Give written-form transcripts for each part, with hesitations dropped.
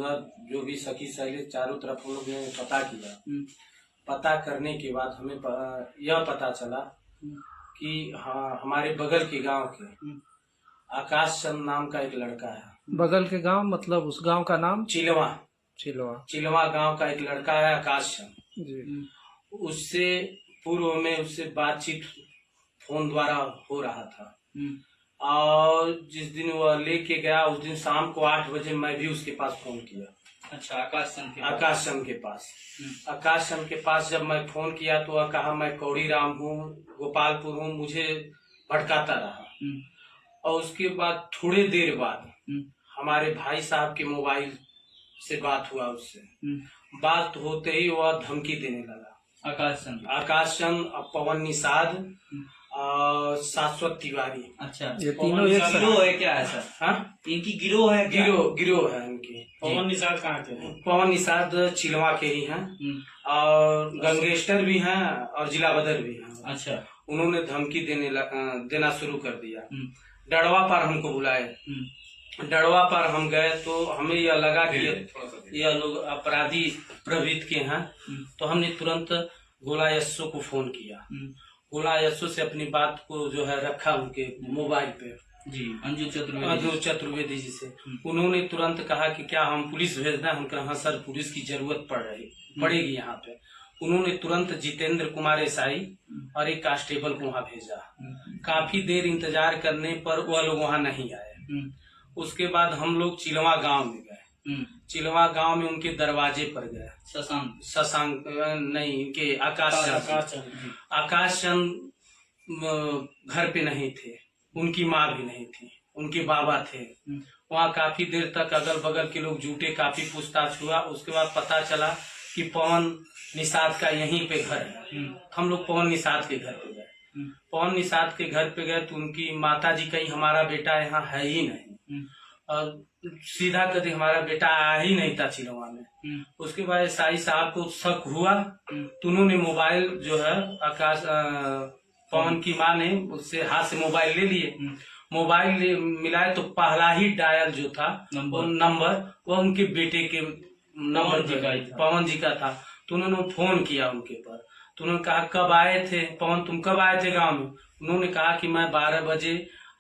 उधर जो भी सखी सहेली चारों तरफ हम लोग ने पता किया। पता करने के बाद हमें यह पता चला कि हाँ, हमारे बगल के गांव के आकाश चंद नाम का एक लड़का है। बगल के गांव मतलब उस गांव का नाम? चिलवा। चिलवा गांव का एक लड़का है आकाश चंद जी। उससे पूर्व में उससे बातचीत फोन द्वारा हो रहा था। और जिस दिन वह लेके गया उस दिन शाम को 8 बजे मैं भी उसके पास फोन किया। अच्छा, आकाश चंद के पास। आकाश चंद के पास जब मैं फोन किया तो वह कहा मैं कौड़ी राम हूँ, गोपालपुर हूँ, मुझे भटकाता रहा। और उसके बाद थोड़ी देर बाद हमारे भाई साहब के मोबाइल से बात हुआ उससे। बात होते ही वह धमकी देने लगा। आकाश चंद, पवन निषाद और शाश्वत तिवारी। अच्छा, ये तीनों एक गिरोह है क्या है सर? हाँ, इनकी गिरोह है? गिरोह है इनकी। पवन निषाद कहाँ के हैं? पवन निषाद चिलवा के ही हैं और गंगेस्टर भी हैं और जिला बदर भी हैं। अच्छा, उन्होंने धमकी देना शुरू कर दिया। डड़वा पर हमको बुलाए। डड़वा पर हम गए तो हमें यह लगा कि यह लोग अपराधी प्रवृत्ति के हैं। तो हमने तुरंत गोला यस्सो को फोन किया। गोला यस्सो से अपनी बात को जो है रखा उनके मोबाइल पे जी, अंजू चतुर्वेदी जी से। उन्होंने तुरंत कहा कि क्या हम पुलिस भेज दें? हम कहा हाँ सर, पुलिस की जरूरत पड़ेगी यहाँ पे। उन्होंने तुरंत जितेंद्र कुमार एसआई और एक कांस्टेबल को वहाँ भेजा। काफी देर इंतजार करने पर वह लोग वहाँ नहीं आए। उसके बाद हम लोग चिलवा गांव में गए। चिलवा गांव में उनके दरवाजे पर गए। शशांक नहीं, इनके आकाश चंद घर पे नहीं थे, उनकी माँ भी नहीं थी, उनके बाबा थे। वहाँ काफी देर तक अगल बगल के लोग जुटे, काफी पूछताछ हुआ। उसके बाद पता चला कि पवन निषाद का यहीं पे घर है। हम लोग पवन निषाद के घर पे गए। पवन निषाद के घर पे गए तो उनकी माता जी कहीं हमारा बेटा यहाँ है ही नहीं, और सीधा कभी हमारा बेटा आया ही नहीं था चिलवा में। उसके बाद एसआई साहब को शक हुआ तो उन्होंने मोबाइल जो है आकाश पवन की माँ ने उससे हाथ से मोबाइल ले लिए। मोबाइल मिलाए तो पहला ही डायल जो था नंबर वो उनके बेटे के नंबर पवन जी का था। तो उन्होंने फोन किया उनके पर। तो उन्होंने कहा कब आए थे पवन, तुम कब आए थे गांव में? उन्होंने कहा कि मैं 12 बजे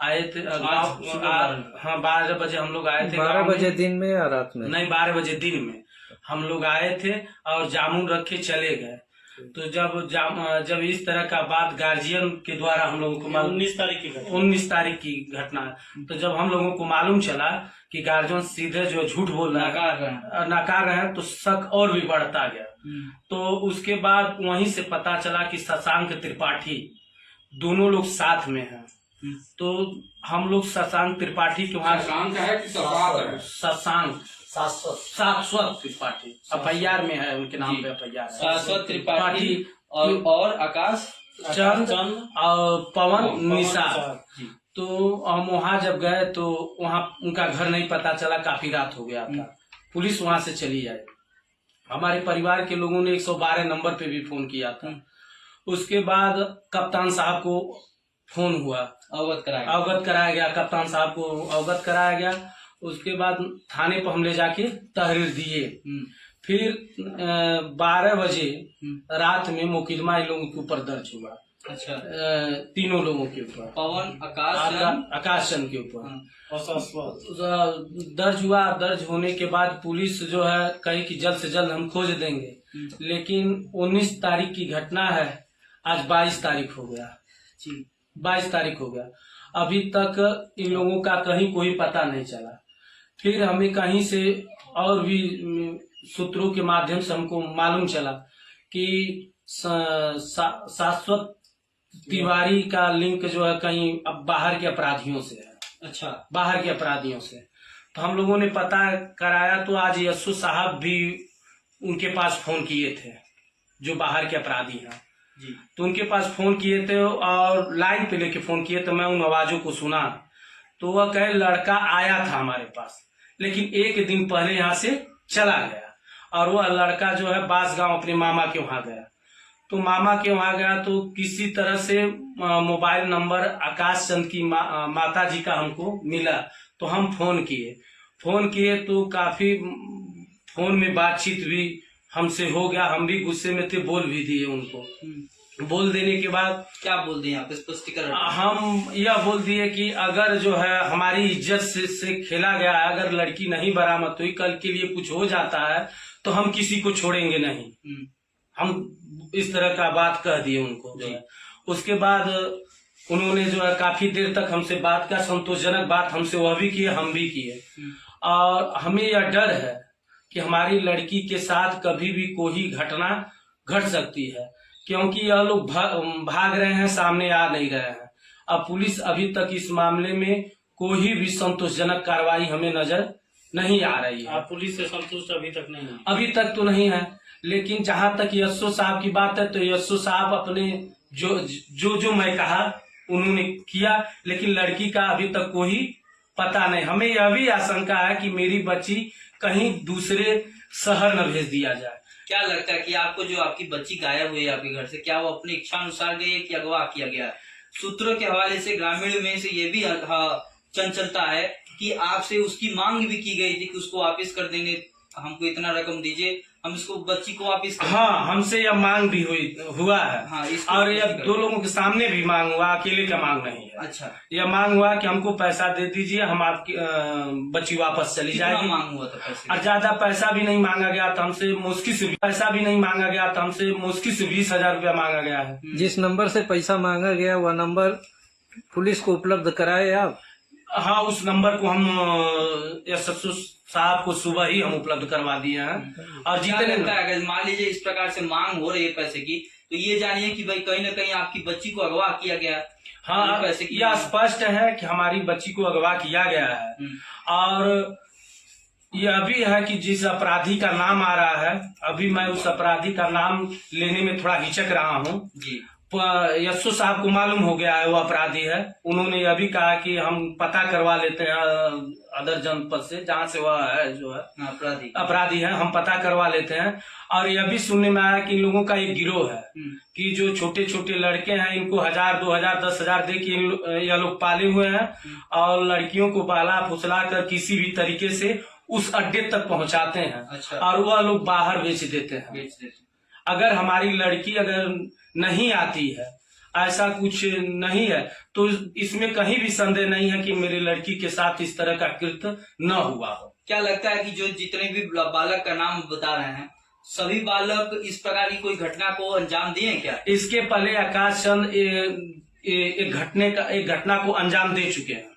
आए थे। हाँ, 12 बजे हम लोग आए थे। 12 बजे दिन में या रात में? नहीं, 12 बजे दिन में हम लोग आए थे और जामुन रख के चले गए। तो जब इस तरह का बात गार्जियन के द्वारा हम लोगों को 19 तारीख की घटना है। तो जब हम लोगों को मालूम चला कि गार्जियन सीधे जो झूठ बोल रहे हैं, नकार रहे हैं, तो शक और भी बढ़ता गया। तो उसके बाद वहीं से पता चला कि शशांक त्रिपाठी दोनों लोग साथ में हैं। तो हम लोग शशांक त्रिपाठी के वहाँ शशांक शाश्वत त्रिपाठी FIR में है, उनके नाम पे FIR है। शाश्वत त्रिपाठी और आकाश चंद और पवन निषाद। तो हम वहाँ जब गए तो वहाँ उनका घर नहीं पता चला, काफी रात हो गया था। पुलिस वहाँ से चली आई। हमारे परिवार के लोगों ने 112 नंबर पे भी फोन किया था। उसके बाद कप्तान साहब को फोन हुआ, अवगत कराया गया। कप्तान साहब को अवगत कराया गया। उसके बाद थाने पर हम ले जाके तहरीर दिए। फिर 12 बजे रात में मुकदमा इन लोगों के ऊपर दर्ज हुआ। अच्छा, तीनों लोगों के ऊपर, पवन, आकाश चंद के ऊपर दर्ज हुआ। दर्ज होने के बाद पुलिस जो है कही कि जल्द से जल्द हम खोज देंगे। लेकिन 19 तारीख की घटना है, आज 22 तारीख हो गया। 22 तारीख हो गया, अभी तक इन लोगों का कहीं कोई पता नहीं चला। फिर हमें कहीं से और भी सूत्रों के माध्यम से हमको मालूम चला कि शाश्वत तिवारी का लिंक जो है कहीं अब बाहर के अपराधियों से है। अच्छा, बाहर के अपराधियों से। तो हम लोगों ने पता कराया तो आज यस्सु साहब भी उनके पास फोन किए थे, जो बाहर के अपराधी हैं। तो उनके पास फोन किए थे और लाइन पे लेके फोन किए। तो मैं उन आवाजों को सुना तो वह कहे लड़का आया था हमारे पास, लेकिन 1 दिन पहले यहाँ से चला गया। और वह लड़का जो है बांसगांव अपने मामा के वहां गया। तो मामा के वहां गया तो किसी तरह से मोबाइल नंबर आकाश चंद की माता जी का हमको मिला। तो हम फोन किए तो काफी फोन में बातचीत भी हमसे हो गया, हम भी गुस्से में थे, बोल भी दिए उनको। बोल देने के बाद क्या बोल दिए आप स्पष्टीकरण? हम यह बोल दिए कि अगर जो है हमारी इज्जत से खेला गया है, अगर लड़की नहीं बरामद हुई, कल के लिए कुछ हो जाता है तो हम किसी को छोड़ेंगे नहीं। हम इस तरह का बात कह दिए उनको जो है। उसके बाद उन्होंने जो है काफी देर तक हमसे बात किया, संतोषजनक बात हमसे वह भी किए, हम भी किए। और हमें यह डर है कि हमारी लड़की के साथ कभी भी कोई घटना घट सकती है, क्योंकि यह लोग भाग रहे हैं, सामने आ नहीं रहे हैं। अब पुलिस अभी तक इस मामले में कोई भी संतोषजनक कार्रवाई हमें नजर नहीं आ रही है। पुलिस से संतुष्ट अभी तक नहीं है? अभी तक तो नहीं है, लेकिन जहां तक यशो साहब की बात है तो यशो साहब अपने जो मैं कहा उन्होंने किया, लेकिन लड़की का अभी तक कोई पता नहीं। हमें यह भी आशंका है कि मेरी बच्ची कहीं दूसरे शहर न भेज दिया जाए। क्या लगता है कि आपको जो आपकी बच्ची गायब हुई है आपके घर से, क्या वो अपनी इच्छा अनुसार गई है कि अगवा किया गया है? सूत्रों के हवाले से ग्रामीण में से ये भी चंचलता है कि आपसे उसकी मांग भी की गई थी कि उसको वापस कर देंगे, हमको इतना रकम दीजिए, हम इसको बच्ची को वापस कर। हाँ, हमसे यह मांग भी हुआ है। हाँ, और यह 2 लोगों के सामने भी मांग हुआ, अकेले का मांग नहीं है। अच्छा, यह मांग हुआ कि हमको पैसा दे दीजिए, हम आपकी बच्ची वापस चली जाएगी। मांग हुआ था पैसे? और ज्यादा पैसा भी नहीं मांगा गया था हमसे, मुश्किल से 20,000 रुपया मांगा गया है। जिस नंबर से पैसा मांगा गया वह नंबर पुलिस को उपलब्ध कराए आप? हाँ, उस नंबर को हम एसएसओ साहब को सुबह ही हम उपलब्ध करवा दिए हैं। और क्या लगता है अगर मान लीजिए इस प्रकार से मांग हो रही है पैसे की, तो ये जानिए कि भाई कहीं न कहीं आपकी बच्ची को अगवा किया गया है। हाँ, पैसे की यह स्पष्ट है कि हमारी बच्ची को अगवा किया गया है। और यह भी है कि जिस अपराधी का नाम आ रहा है, अभी मैं उस अपराधी का नाम लेने में थोड़ा हिचक रहा हूँ जी। यशो साहब को मालूम हो गया है वो अपराधी है। उन्होंने यह भी कहा कि हम पता करवा लेते हैं अदर जनपद से, जहाँ से वह है जो है अपराधी है, हम पता करवा लेते हैं। और यह भी सुनने में आया कि इन लोगों का एक गिरोह है कि जो छोटे छोटे लड़के हैं इनको 1,000, 2,000, 10,000 दे के यह लोग पाले हुए हैं और लड़कियों को बाला फुसला कर किसी भी तरीके से उस अड्डे तक पहुंचाते हैं। अच्छा। और वह लोग बाहर बेच देते हैं। अगर हमारी लड़की अगर नहीं आती है, ऐसा कुछ नहीं है, तो इसमें कहीं भी संदेह नहीं है कि मेरी लड़की के साथ इस तरह का कृत्य न हुआ हो। क्या लगता है कि जो जितने भी बालक का नाम बता रहे हैं, सभी बालक इस प्रकार की कोई घटना को अंजाम दिए क्या? इसके पहले आकाश चंद एक घटना को अंजाम दे चुके हैं।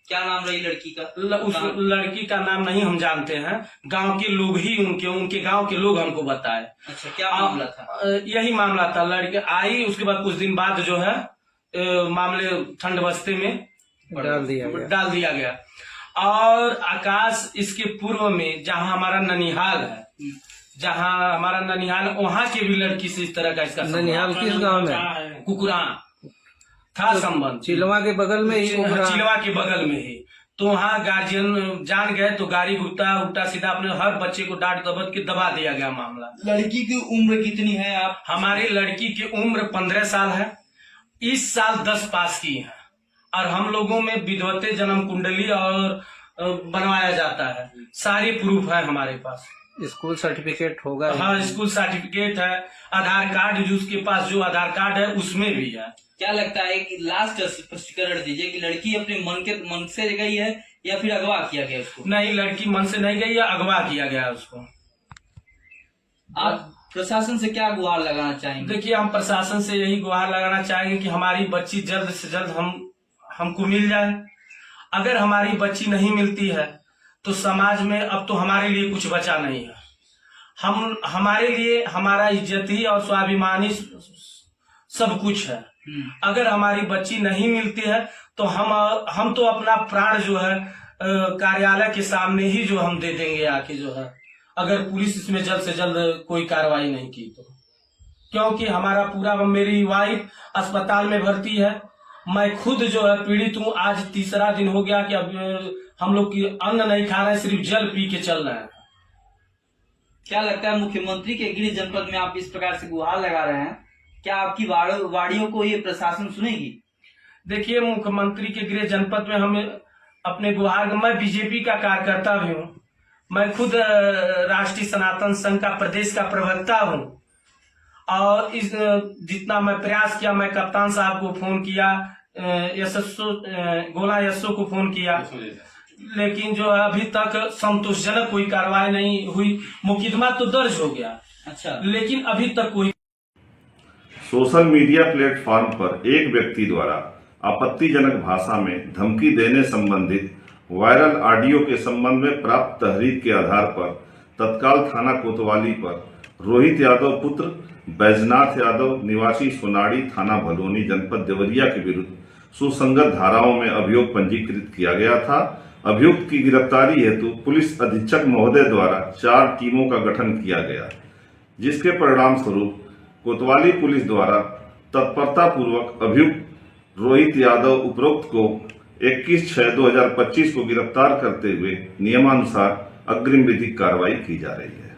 क्या नाम रही लड़की का? उस लड़की का नाम नहीं हम जानते हैं, गांव के लोग ही उनके गांव के लोग हमको बताए। अच्छा, क्या मामला था? यही मामला था। लड़की आई, उसके बाद कुछ दिन बाद जो है मामले ठंड बस्ते में डाल दिया गया। और आकाश इसके पूर्व में जहां हमारा ननिहाल है, वहाँ के भी लड़की से इस तरह का इसका ननिहाल किस गांव में? कुकुरा था संबंध, चिलवा के बगल में ही। चिलवा के बगल में ही। तो वहाँ गार्जियन जान गए तो गाड़ी उल्टा सीधा अपने हर बच्चे को डांट दबत के दबा दिया गया मामला। लड़की की उम्र कितनी है आप? हमारी लड़की की उम्र 15 साल है, इस साल 10 पास की है। और हम लोगों में विधवते जन्म कुंडली और बनवाया जाता है, सारे प्रूफ है हमारे पास। स्कूल सर्टिफिकेट होगा? हाँ, स्कूल सर्टिफिकेट है, आधार कार्ड उसके पास जो आधार कार्ड है उसमें भी है। क्या लगता है कि लास्ट स्पष्टीकरण दीजिए कि लड़की अपने मन से गई है या फिर अगवा किया गया उसको? नहीं, लड़की मन से नहीं गई है, अगवा किया गया उसको। आप प्रशासन से क्या गुहार लगाना चाहेंगे? देखिए, हम प्रशासन से यही गुहार लगाना चाहेंगे कि हमारी बच्ची जल्द से जल्द हमको मिल जाए। अगर हमारी बच्ची नहीं मिलती है तो समाज में अब तो हमारे लिए कुछ बचा नहीं है। हमारे लिए हमारा इज्जत ही और स्वाभिमान ही सब कुछ है। अगर हमारी बच्ची नहीं मिलती है तो हम तो अपना प्राण जो है कार्यालय के सामने ही जो हम दे देंगे आके जो है, अगर पुलिस इसमें जल्द से जल्द कोई कार्रवाई नहीं की तो। क्योंकि हमारा पूरा, मेरी वाइफ अस्पताल में भर्ती है, मैं खुद जो है पीड़ित हूँ। आज 3रा दिन हो गया कि अब हम लोग की अन्न नहीं खा रहे हैं, सिर्फ जल पी के चल रहे हैं। क्या लगता है मुख्यमंत्री के गृह जनपद में आप इस प्रकार से गुहार लगा रहे हैं, क्या आपकी वाड़ियों को ये प्रशासन सुनेगी? देखिए, मुख्यमंत्री के गृह जनपद में हमें अपने गुहार, मैं बीजेपी का कार्यकर्ता भी हूँ, मैं खुद राष्ट्रीय सनातन संघ का प्रदेश का प्रवक्ता हूँ और इस जितना मैं प्रयास किया, मैं कप्तान साहब को फोन किया, गोला यशो को फोन किया, लेकिन जो है अभी तक संतोषजनक कोई कार्रवाई नहीं हुई। मुकदमा तो दर्ज हो गया, अच्छा, लेकिन अभी तक कोई सोशल मीडिया प्लेटफॉर्म पर एक व्यक्ति द्वारा आपत्तिजनक भाषा में धमकी देने संबंधित वायरल ऑडियो के संबंध में प्राप्त तहरीर के आधार पर तत्काल थाना कोतवाली पर रोहित यादव पुत्र बैजनाथ यादव निवासी सोनाड़ी थाना भलुनी जनपद देवरिया के विरुद्ध सुसंगत धाराओं में अभियोग पंजीकृत किया गया था। अभियुक्त की गिरफ्तारी हेतु पुलिस अधीक्षक महोदय द्वारा 4 टीमों का गठन किया गया, जिसके परिणाम स्वरूप कोतवाली पुलिस द्वारा तत्परता पूर्वक अभियुक्त रोहित यादव उपरोक्त को 21/6/2025 को गिरफ्तार करते हुए नियमानुसार अग्रिम विधिक कार्रवाई की जा रही है।